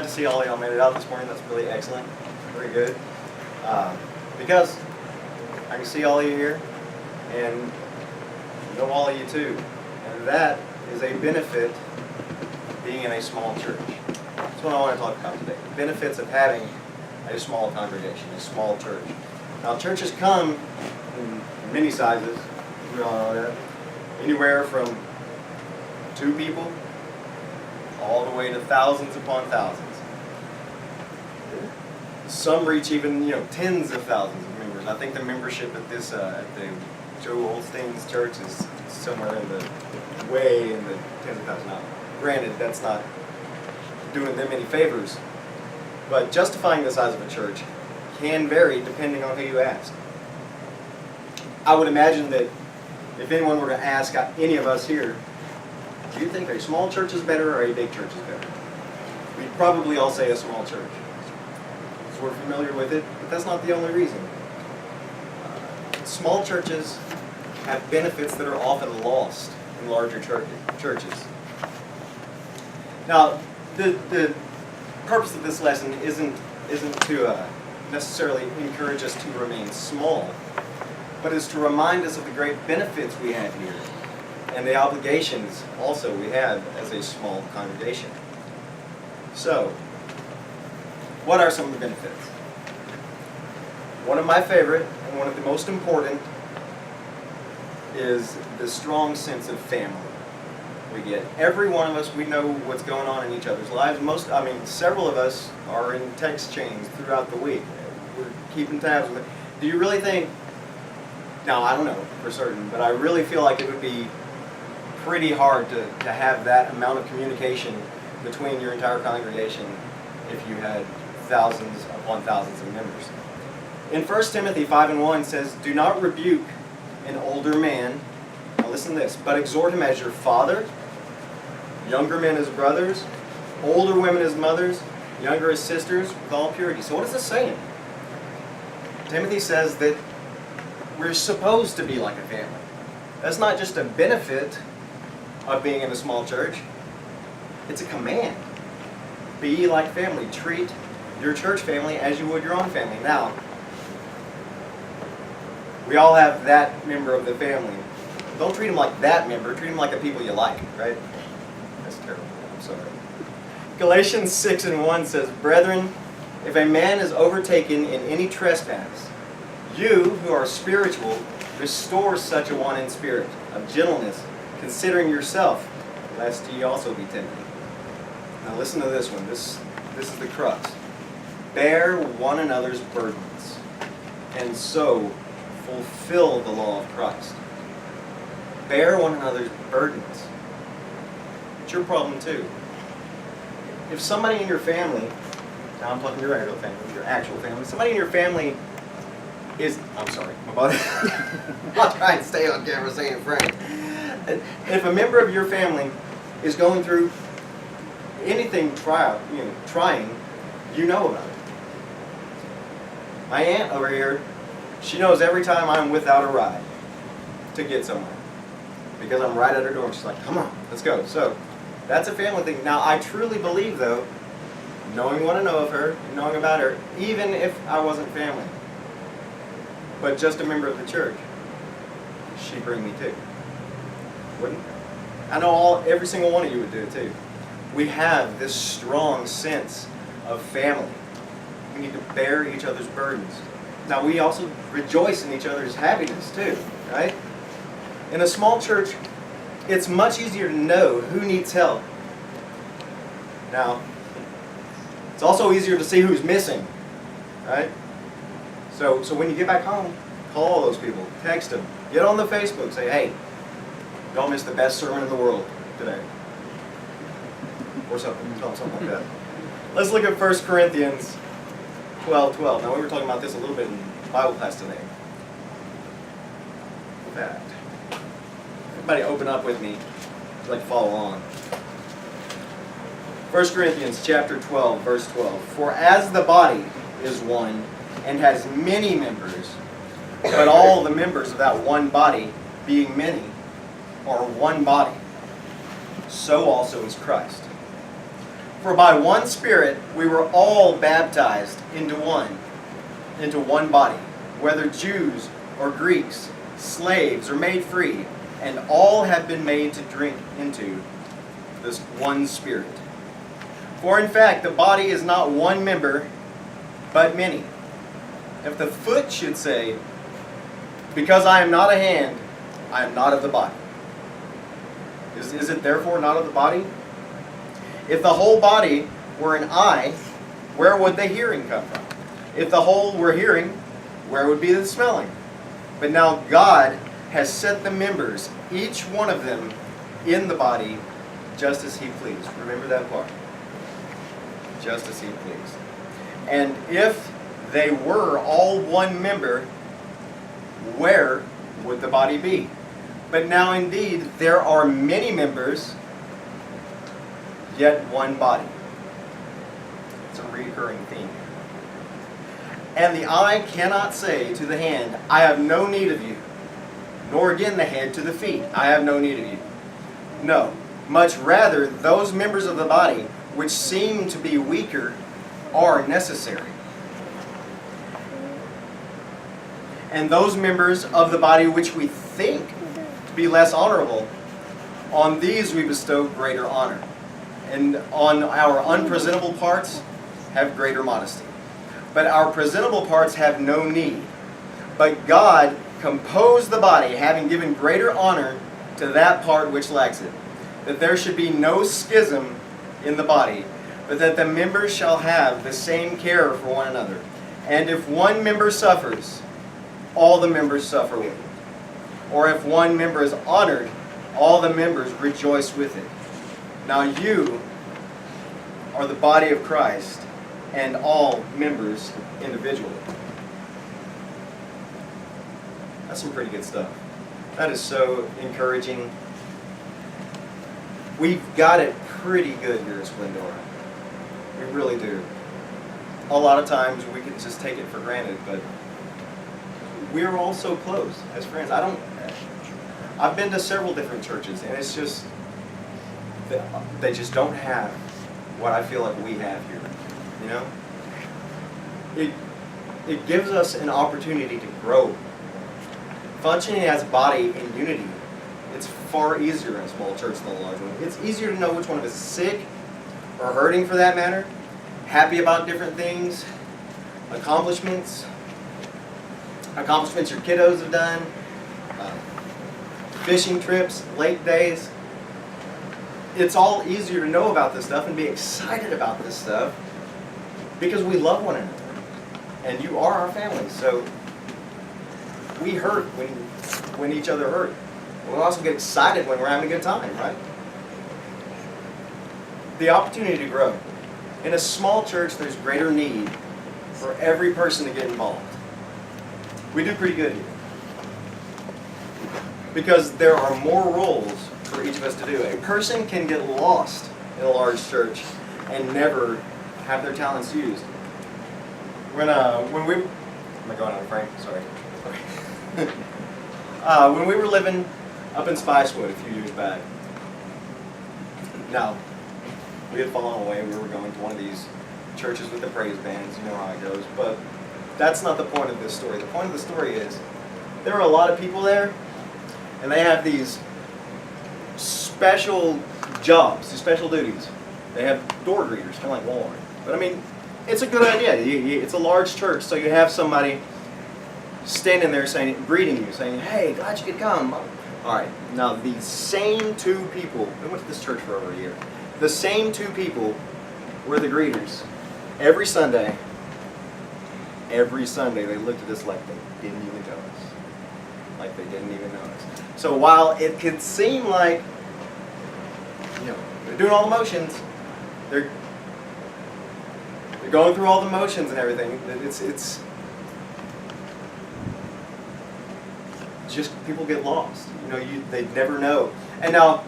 glad to see all y'all made it out this morning. That's really excellent. Very good. Because I can see all of you here, and know all of you too. And that is a benefit being in a small church. That's what I want to talk about today. Benefits of having a small congregation, a small church. Now, churches come in many sizes. We all know that. Anywhere from 2 people all the way to thousands upon thousands. Some reach even, tens of thousands of members. I think the membership at this at the Joe Oldstein's church is somewhere in the tens of thousands. Now, granted, that's not doing them any favors, but justifying the size of a church can vary depending on who you ask. I would imagine that if anyone were to ask any of us here, do you think a small church is better or a big church is better? We'd probably all say a small church. So we're familiar with it, but that's not the only reason. Small churches have benefits that are often lost in larger churches. Now, the purpose of this lesson isn't to necessarily encourage us to remain small, but is to remind us of the great benefits we have here and the obligations also we have as a small congregation. So, what are some of the benefits? One of my favorite and one of the most important is the strong sense of family we get. Every one of us, we know what's going on in each other's lives. Several of us are in text chains throughout the week. We're keeping tabs with it. Do you really think, now I don't know for certain, but I really feel like it would be pretty hard to have that amount of communication between your entire congregation if you had thousands upon thousands of members. In 1 Timothy 5:1 says, "Do not rebuke an older man," now listen to this, "but exhort him as your father, younger men as brothers, older women as mothers, younger as sisters, with all purity." So what is this saying? Timothy says that we're supposed to be like a family. That's not just a benefit of being in a small church. It's a command. Be like family. Treat your church family as you would your own family. Now, we all have that member of the family. Don't treat them like that member. Treat them like the people you like, right? That's terrible. I'm sorry. Galatians 6:1 says, "Brethren, if a man is overtaken in any trespass, you who are spiritual, restore such a one in spirit of gentleness, considering yourself, lest ye also be tempted." Now listen to this one. This is the crux. "Bear one another's burdens, and so fulfill the law of Christ." Bear one another's burdens. It's your problem too. If somebody in your family, now I'm talking your actual family, somebody in your family is, I'm sorry, I'll try and stay on camera saying it frank. If a member of your family is going through anything trying, you know about it. My aunt over here, she knows every time I'm without a ride to get somewhere because I'm right at her door. She's like, "Come on, let's go." So that's a family thing. Now, I truly believe, though, knowing what I know of her, knowing about her, even if I wasn't family, but just a member of the church, she'd bring me too. Wouldn't? I know every single one of you would do it too. We have this strong sense of family. We need to bear each other's burdens. Now, we also rejoice in each other's happiness too, right? In a small church, it's much easier to know who needs help. Now, it's also easier to see who's missing, right? So when you get back home, call those people, text them, get on the Facebook, say, "Hey, y'all missed the best sermon in the world today." Or something like that. Let's look at 1 Corinthians 12:12. Now, we were talking about this a little bit in Bible class today. In fact, everybody open up with me if you'd like to follow along. 1 Corinthians chapter 12, verse 12. "For as the body is one and has many members, but all the members of that one body, being many, are one body, so also is Christ. For by one Spirit we were all baptized into one body, whether Jews or Greeks, slaves or made free, and all have been made to drink into this one Spirit. For in fact, the body is not one member, but many. If the foot should say, because I am not a hand, I am not of the body, is it therefore not of the body? If the whole body were an eye, where would the hearing come from? If the whole were hearing, where would be the smelling? But now God has set the members, each one of them, in the body, just as He pleased. Remember that part. Just as He pleased. And if they were all one member, where would the body be? But now indeed there are many members, yet one body. It's a recurring theme. And the eye cannot say to the hand, I have no need of you, nor again the head to the feet, I have no need of you. No, much rather those members of the body which seem to be weaker are necessary. And those members of the body which we think to be less honorable, on these we bestow greater honor. And on our unpresentable parts have greater modesty. But our presentable parts have no need. But God composed the body, having given greater honor to that part which lacks it, that there should be no schism in the body, but that the members shall have the same care for one another. And if one member suffers, all the members suffer with it. Or if one member is honored, all the members rejoice with it. Now you are the body of Christ, and all members individually. That's some pretty good stuff. That is so encouraging. We've got it pretty good here at Splendora. We really do. A lot of times we can just take it for granted, but we're all so close as friends. I've been to several different churches, and it's just, they just don't have what I feel like we have here. You know? It gives us an opportunity to grow. Functioning as a body in unity, it's far easier in a small church than a large one. It's easier to know which one of us is sick, or hurting for that matter, happy about different things, accomplishments your kiddos have done, fishing trips, lake days. It's all easier to know about this stuff and be excited about this stuff because we love one another. And you are our family, so we hurt when each other hurt. We also get excited when we're having a good time, right? The opportunity to grow. In a small church, there's greater need for every person to get involved. We do pretty good here. Because there are more roles for each of us to do. A person can get lost in a large church and never have their talents used. When we, am I going out of frame? Sorry. When we were living up in Spicewood a few years back, now, we had fallen away. We were going to one of these churches with the praise bands. You know how it goes. But that's not the point of this story. The point of the story is there were a lot of people there, and they have these special jobs, these special duties. They have door greeters, kind of like Walmart. But I mean, it's a good idea. It's a large church, so you have somebody standing there greeting you, saying, "Hey, glad you could come." All right. Now, the same two people, we went to this church for over a year. The same two people were the greeters. Every Sunday, they looked at us like they didn't even know us. Like they didn't even know us. So while it could seem like, they're doing all the motions, they're going through all the motions and everything, it's just people get lost. They never know. And now,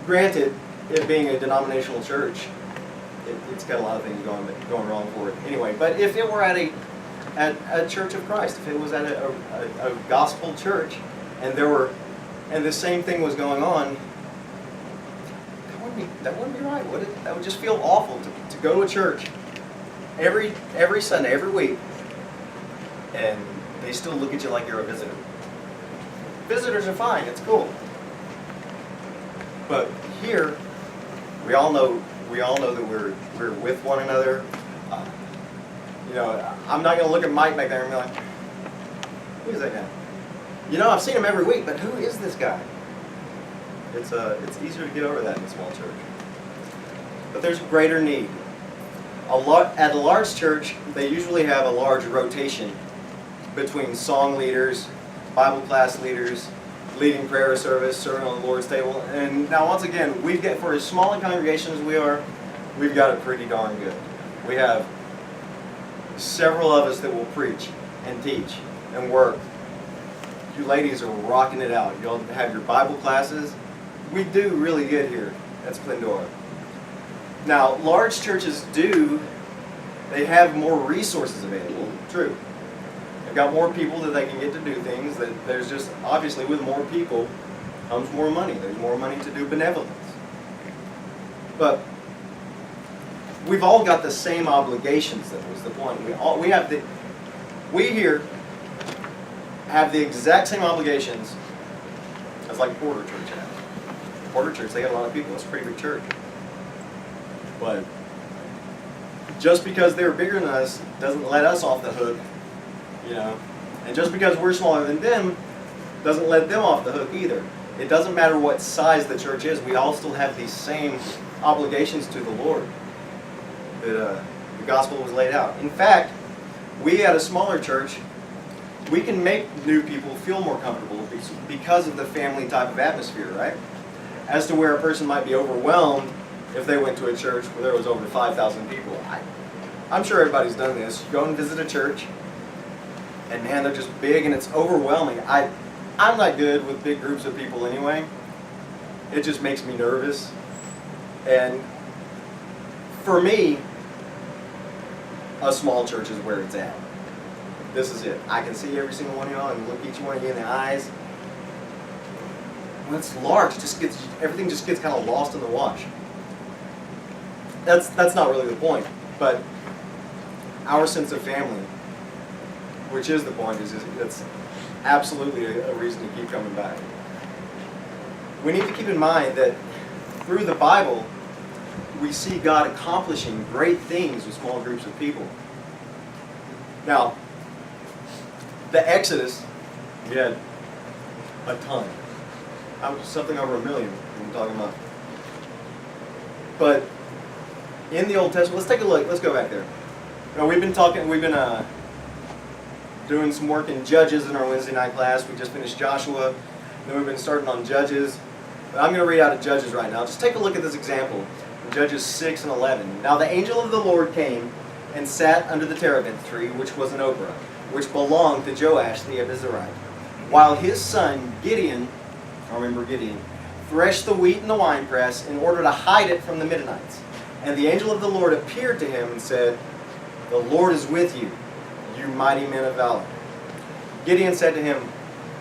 granted, it being a denominational church, it's got a lot of things going wrong for it. Anyway, but if it were at a Church of Christ, if it was at a gospel church, and the same thing was going on, That wouldn't be right, would it? That would just feel awful to go to a church every Sunday, every week, and they still look at you like you're a visitor. Visitors are fine, it's cool. But here, we all know that we're with one another. I'm not going to look at Mike back there and be like, who is that guy? I've seen him every week, but who is this guy? It's easier to get over that in a small church. But there's greater need. At a large church, they usually have a large rotation between song leaders, Bible class leaders, leading prayer service, serving on the Lord's table. And now once again, for as small a congregation as we are, we've got it pretty darn good. We have several of us that will preach and teach and work. You ladies are rocking it out. You'll have your Bible classes. We do really good here at Splendora. Now, large churches they have more resources available. True. They've got more people that they can get to do things. That there's just, obviously, with more people comes more money. There's more money to do benevolence. But we've all got the same obligations, that was the point. We here have the exact same obligations as like Porter Church has. Porter Church, they got a lot of people. It's a pretty big church. But just because they're bigger than us doesn't let us off the hook, And just because we're smaller than them doesn't let them off the hook either. It doesn't matter what size the church is. We all still have these same obligations to the Lord that the gospel was laid out. In fact, we at a smaller church, we can make new people feel more comfortable because of the family type of atmosphere, right? As to where a person might be overwhelmed if they went to a church where there was over 5,000 people. I'm sure everybody's done this. You go and visit a church, and man, they're just big and it's overwhelming. I'm not good with big groups of people anyway. It just makes me nervous. And for me, a small church is where it's at. This is it. I can see every single one of y'all and look each one of you in the eyes. When it's large, everything just gets kind of lost in the wash. That's not really the point, but our sense of family, which is the point, it's absolutely a reason to keep coming back. We need to keep in mind that through the Bible, we see God accomplishing great things with small groups of people. Now, the Exodus, we had a ton. Something over 1 million we're talking about. But in the Old Testament, let's take a look. Let's go back there. We've been doing some work in Judges in our Wednesday night class. We just finished Joshua. Then we've been starting on Judges. But I'm going to read out of Judges right now. Just take a look at this example. In Judges 6 and 11. Now the angel of the Lord came and sat under the terebinth tree, which was an oprah, which belonged to Joash the Abiezrite, while his son Gideon, I remember Gideon, threshed the wheat in the winepress in order to hide it from the Midianites. And the angel of the Lord appeared to him and said, "The Lord is with you, you mighty men of valor." Gideon said to him,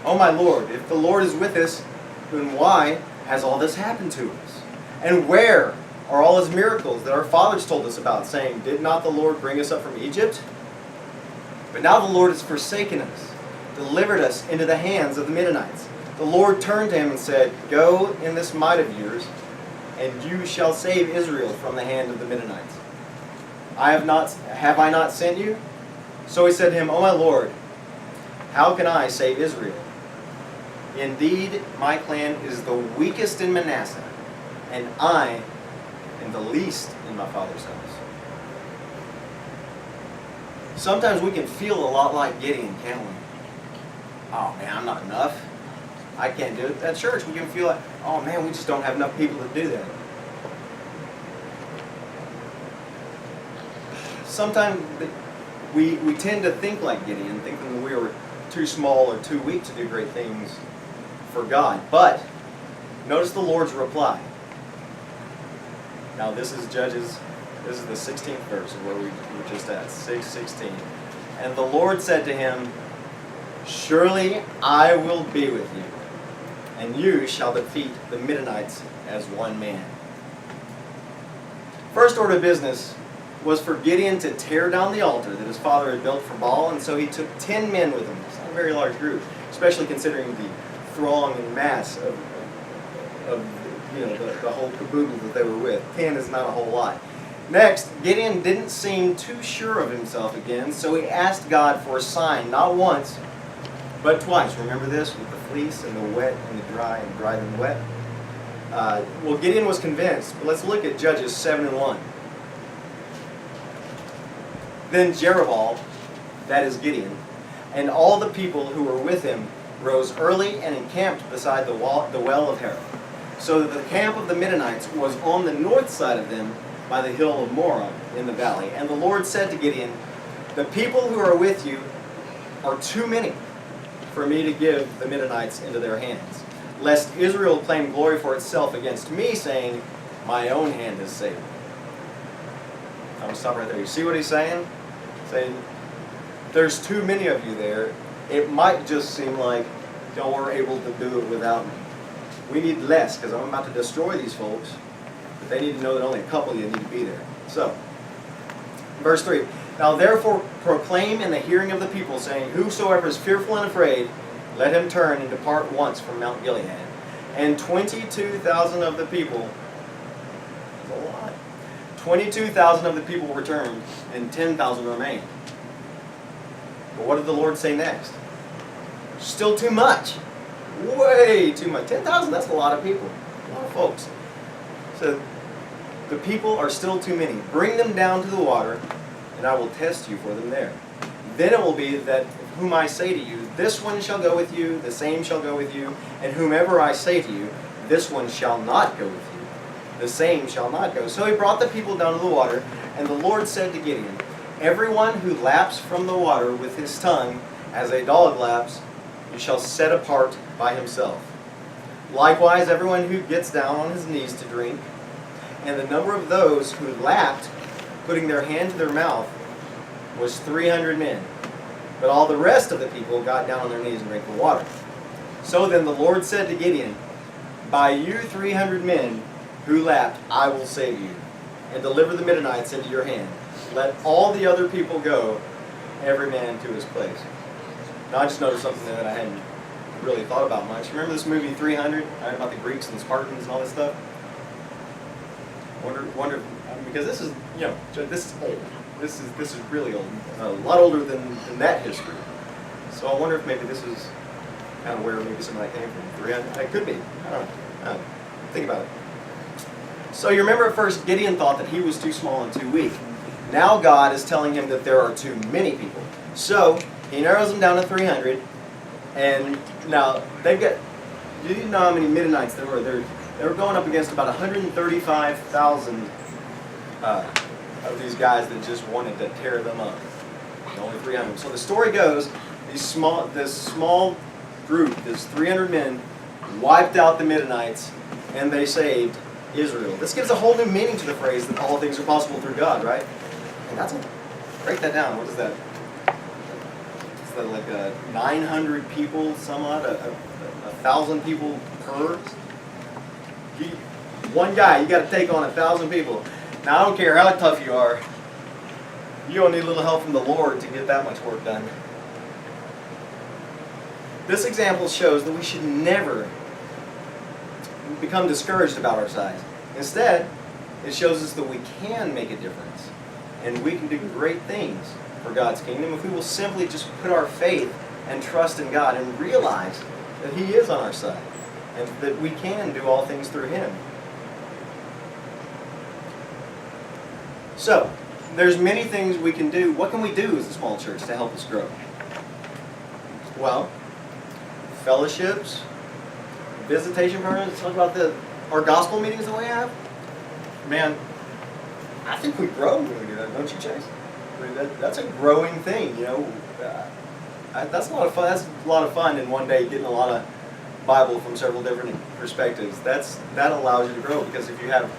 "O my Lord, if the Lord is with us, then why has all this happened to us? And where are all his miracles that our fathers told us about, saying, 'Did not the Lord bring us up from Egypt?' But now the Lord has forsaken us, delivered us into the hands of the Midianites." The Lord turned to him and said, "Go in this might of yours, and you shall save Israel from the hand of the Midianites. Have I not sent you?" So he said to him, "O my Lord, how can I save Israel? Indeed, my clan is the weakest in Manasseh, and I am the least in my father's house." Sometimes we can feel a lot like Gideon, can't we? Oh man, I'm not enough. I can't do it. At church, we can feel like, oh man, we just don't have enough people to do that. Sometimes we tend to think like Gideon, thinking we were too small or too weak to do great things for God. But notice the Lord's reply. Now this is Judges, this is the 16th verse of where we were just at, 6:16. And the Lord said to him, "Surely I will be with you, and you shall defeat the Midianites as one man." first order of business was for Gideon to tear down the altar that his father had built for Baal, and so he took 10 men with him. It's not a very large group, especially considering the throng and mass of the whole caboodle that they were with. 10 is not a whole lot. Next, Gideon didn't seem too sure of himself again, so he asked God for a sign, not once, but twice. Remember this with the fleece and the wet and the dry, and dry and wet? Well, Gideon was convinced, but let's look at Judges 7:1. Then Jerubbaal, that is Gideon, and all the people who were with him rose early and encamped beside the well of Harod, so that the camp of the Midianites was on the north side of them by the hill of Moreh in the valley. And the Lord said to Gideon, the people who are with you are too many for me to give the Midianites into their hands, lest Israel claim glory for itself against me, saying, my own hand has saved me. I'm going to stop right there. You see what he's saying? Saying, there's too many of you there. It might just seem like y'all were able to do it without me. We need less, because I'm about to destroy these folks. But they need to know that only a couple of you need to be there. So, verse 3. Now therefore proclaim in the hearing of the people, saying, whosoever is fearful and afraid, let him turn and depart once from Mount Gilead. And 22,000 of the people, that's a lot, 22,000 of the people returned, and 10,000 remained. But what did the Lord say next? Still too much. Way too much. 10,000, that's a lot of people. A lot of folks. So, the people are still too many. Bring them down to the water, and I will test you for them there. Then it will be that whom I say to you, this one shall go with you, the same shall go with you, and whomever I say to you, this one shall not go with you, the same shall not go. So he brought the people down to the water, and the Lord said to Gideon, everyone who laps from the water with his tongue, as a dog laps, you shall set apart by himself. Likewise, everyone who gets down on his knees to drink, and the number of those who lapped, putting their hand to their mouth, was 300 men. But all the rest of the people got down on their knees and drank the water. So then the Lord said to Gideon, by you 300 men who lapped, I will save you, and deliver the Midianites into your hand. Let all the other people go, every man to his place. Now I just noticed something there that I hadn't really thought about much. Remember this movie 300, right, about the Greeks and the Spartans and all this stuff? Wonder, because this is, this is old. This is really old, a lot older than that history. So I wonder if maybe this is kind of where maybe some of that came from. 300, it could be. I don't know. Think about it. So you remember at first Gideon thought that he was too small and too weak. Now God is telling him that there are too many people. So he narrows them down to 300, and now they've got, you know how many Midianites there were? They were going up against about 135,000 of these guys that just wanted to tear them up. Only 300. So the story goes, this small group, this 300 men, wiped out the Midianites, and they saved Israel. This gives a whole new meaning to the phrase that all things are possible through God, right? And that's break that down. What is that? Is that like 900 people, some odd, 1,000 people per? One guy, you got to take on 1,000 people. Now I don't care how tough you are. You don't need a little help from the Lord to get that much work done. This example shows that we should never become discouraged about our size. Instead, it shows us that we can make a difference, and we can do great things for God's kingdom if we will simply just put our faith and trust in God and realize that He is on our side and that we can do all things through Him. So, there's many things we can do. What can we do as a small church to help us grow? Well, fellowships, visitation programs, talk about our gospel meetings that we have. Man, I think we grow when we do that, don't you, Chase? I mean, that's a growing thing, you know. That's a lot of fun. That's a lot of fun in one day getting a lot of Bible from several different perspectives. That allows you to grow, because if you have,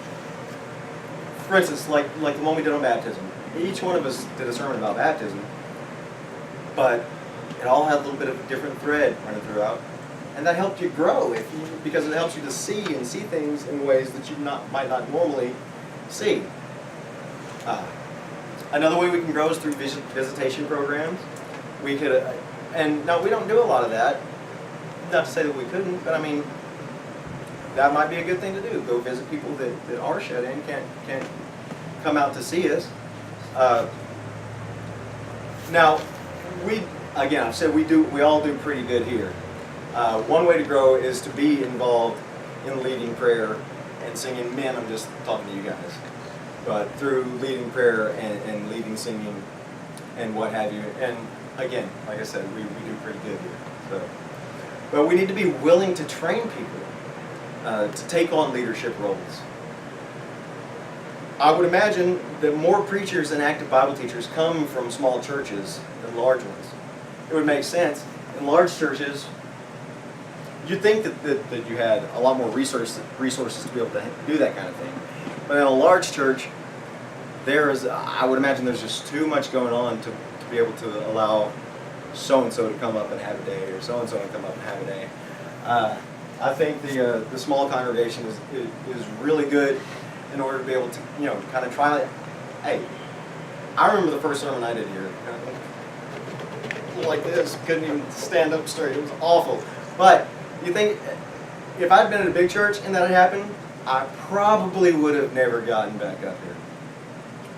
for instance, like the one we did on baptism. Each one of us did a sermon about baptism, but it all had a little bit of a different thread running throughout, and that helped you grow because it helps you to see things in ways that you might not normally see. Another way we can grow is through visitation programs. We could, and no, we don't do a lot of that. Not to say that we couldn't, but I mean, that might be a good thing to do. Go visit people that are shut in, can't come out to see us. Now, again, I've said we all do pretty good here. One way to grow is to be involved in leading prayer and singing. Men, I'm just talking to you guys. But through leading prayer and leading singing and what have you. And again, like I said, we do pretty good here. So, but we need to be willing to train people to take on leadership roles. I would imagine that more preachers and active Bible teachers come from small churches than large ones. It would make sense. In large churches, you'd think that you had a lot more resources to be able to do that kind of thing. But in a large church, I would imagine there's just too much going on to be able to allow so-and-so to come up and have a day, or so-and-so to come up and have a day. I think the small congregation is really good in order to be able to, kind of try it. Hey, I remember the first sermon I did here. Like this, couldn't even stand up straight. It was awful. But you think, if I'd been in a big church and that had happened, I probably would have never gotten back up here.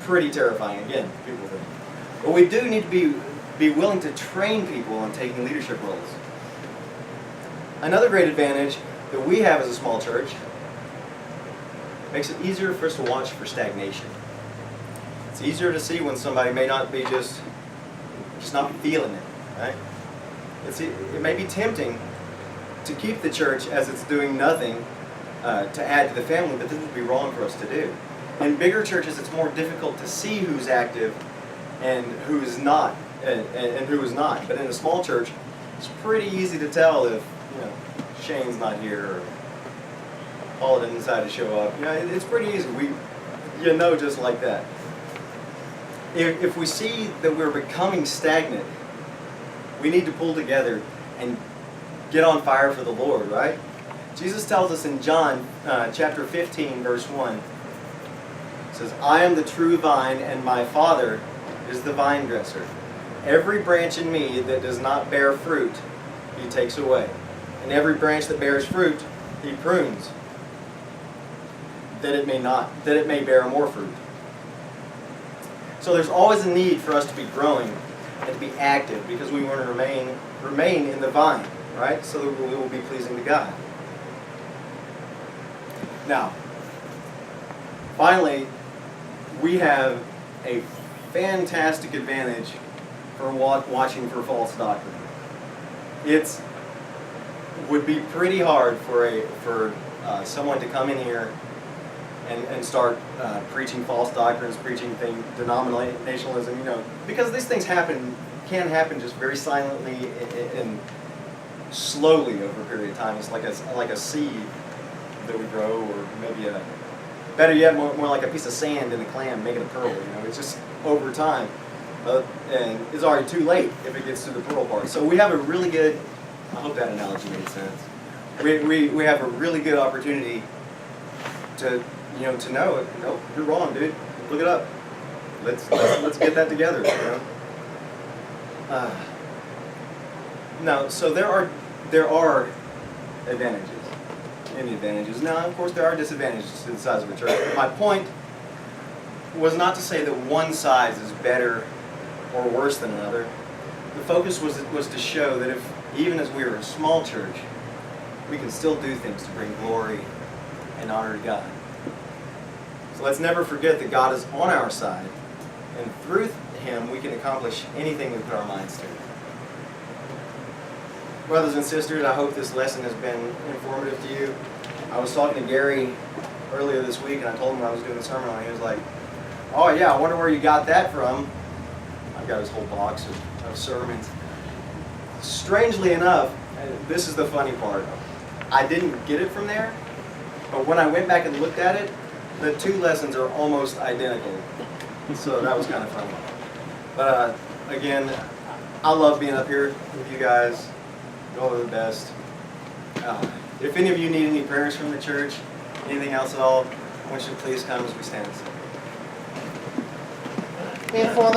Pretty terrifying, again, people think. But we do need to be willing to train people on taking leadership roles. Another great advantage that we have as a small church makes it easier for us to watch for stagnation. It's easier to see when somebody may not be just not feeling it, right? It may be tempting to keep the church as it's doing nothing to add to the family, but this would be wrong for us to do. In bigger churches, it's more difficult to see who's active and who's not, and who is not. But in a small church, it's pretty easy to tell if Shane's not here or Paul didn't decide to show up. It's pretty easy. Just like that. If we see that we're becoming stagnant, we need to pull together and get on fire for the Lord, right? Jesus tells us in John chapter 15, verse 1, it says, "I am the true vine, and my Father is the vine dresser. Every branch in me that does not bear fruit, he takes away. And every branch that bears fruit, he prunes, that it may bear more fruit." So there's always a need for us to be growing and to be active because we want to remain in the vine, right? So that we will be pleasing to God. Now, finally, we have a fantastic advantage for watching for false doctrine. It would be pretty hard for someone to come in here and start preaching false doctrines, preaching denominationalism, because these things can happen just very silently and slowly over a period of time. It's like a seed that we grow, or maybe better yet, more like a piece of sand in a clam making a pearl. It's just over time, and it's already too late if it gets to the pearl part. So we have a really good. I hope that analogy made sense. We have a really good opportunity to know it. No, you're wrong, dude. Look it up. Let's get that together. No, so there are advantages. Many advantages. Now, of course, there are disadvantages to the size of a church. But my point was not to say that one size is better or worse than another. The focus was to show that even as we are a small church, we can still do things to bring glory and honor to God. So let's never forget that God is on our side, and through Him we can accomplish anything we put our minds to. Brothers and sisters, I hope this lesson has been informative to you. I was talking to Gary earlier this week, and I told him I was doing a sermon on it. He was like, "Oh yeah, I wonder where you got that from." I've got his whole box of sermons. Strangely enough, and this is the funny part, I didn't get it from there, but when I went back and looked at it, the two lessons are almost identical. So that was kind of fun. But again, I love being up here with you guys. You all are the best. If any of you need any prayers from the church, anything else at all, I want you to please come as we stand and sing. inform